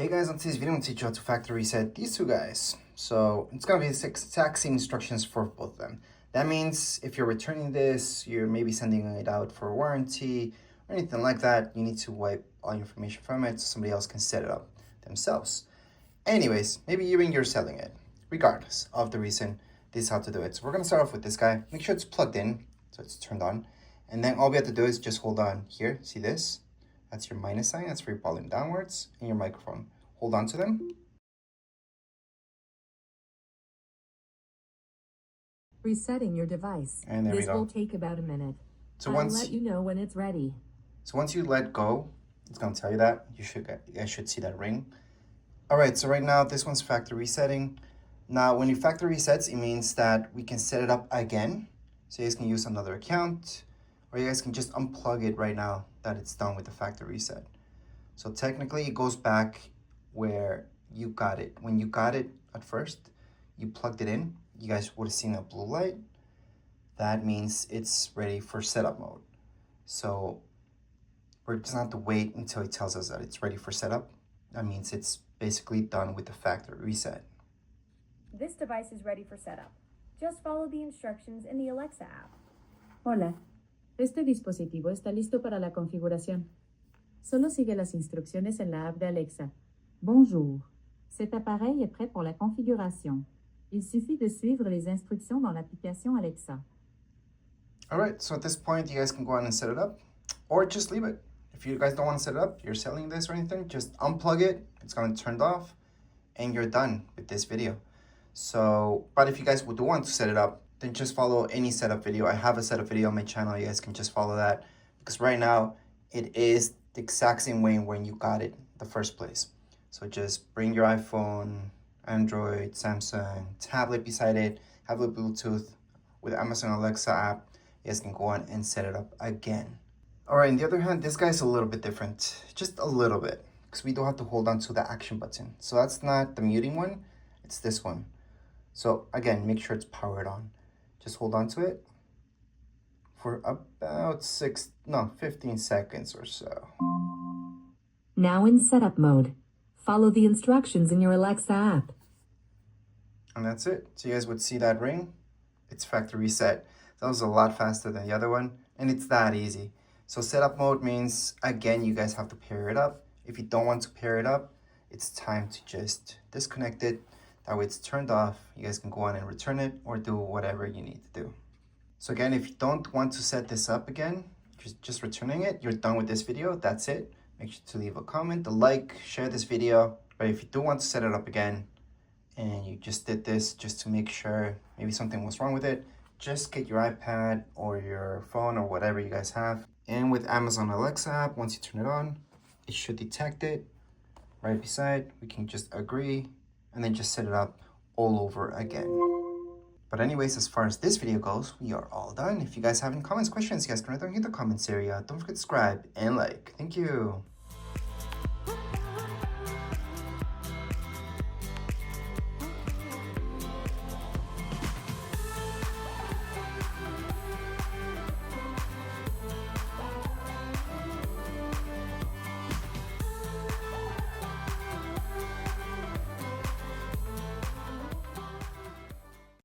Hey guys, on today's video, I'm going to teach you how to factory reset these two guys. So it's going to be the exact same instructions for both of them. That means if you're returning this, you're maybe sending it out for warranty or anything like that, you need to wipe all your information from it so somebody else can set it up themselves. Anyways, maybe even you're selling it. Regardless of the reason, this is how to do it. So we're going to start off with this guy. Make sure it's plugged in, so it's turned on. And then all we have to do is just hold on here. See this? That's your minus sign. That's for your volume downwards and your microphone. Hold on to them. Resetting your device. And there we this go. will take about a minute. So I'll let you know when it's ready. So once you let go, it's gonna tell you that. You guys should see that ring. All right, so right now this one's factory resetting. Now when you factory resets, it means that we can set it up again. So you guys can use another account, or you guys can just unplug it right now that it's done with the factory reset. So technically it goes back where you got it. When you got it at first, you plugged it in, you guys would have seen a blue light. That means it's ready for setup mode. So we're just gonna have to wait until it tells us that it's ready for setup. That means it's basically done with the factory reset. This device is ready for setup. Just follow the instructions in the Alexa app. Hola, este dispositivo está listo para la configuración. Solo sigue las instrucciones en la app de Alexa. Bonjour. Cet appareil est prêt pour la configuration. Il suffit de suivre les instructions dans l'application Alexa. All right, so at this point, you guys can go ahead and set it up, or just leave it. If you guys don't want to set it up, you're selling this or anything, just unplug it. It's going to turn off, and you're done with this video. So, but if you guys would want to set it up, then just follow any setup video. I have a setup video on my channel. You guys can just follow that, because right now it is the exact same way when you got it in the first place. So just bring your iPhone, Android, Samsung, tablet beside it, have a Bluetooth with Amazon Alexa app. You guys can go on and set it up again. All right, on the other hand, this guy's a little bit different, just a little bit, because we don't have to hold on to the action button. So that's not the muting one, it's this one. So again, make sure it's powered on. Just hold on to it for about 15 seconds or so. Now in setup mode. Follow the instructions in your Alexa app. And that's it. So you guys would see that ring. It's factory reset. That was a lot faster than the other one, and it's that easy. So setup mode means, again, you guys have to pair it up. If you don't want to pair it up, it's time to just disconnect it. That way it's turned off. You guys can go on and return it or do whatever you need to do. So again, if you don't want to set this up again, just returning it, you're done with this video. That's it. Make sure to leave a comment, a like, share this video. But if you do want to set it up again and you just did this just to make sure maybe something was wrong with it, just get your iPad or your phone or whatever you guys have. And with Amazon Alexa app, once you turn it on, it should detect it right beside. We can just agree and then just set it up all over again. But anyways, as far as this video goes, we are all done. If you guys have any comments, questions, you guys can write down in the comments area. Don't forget to subscribe and like. Thank you.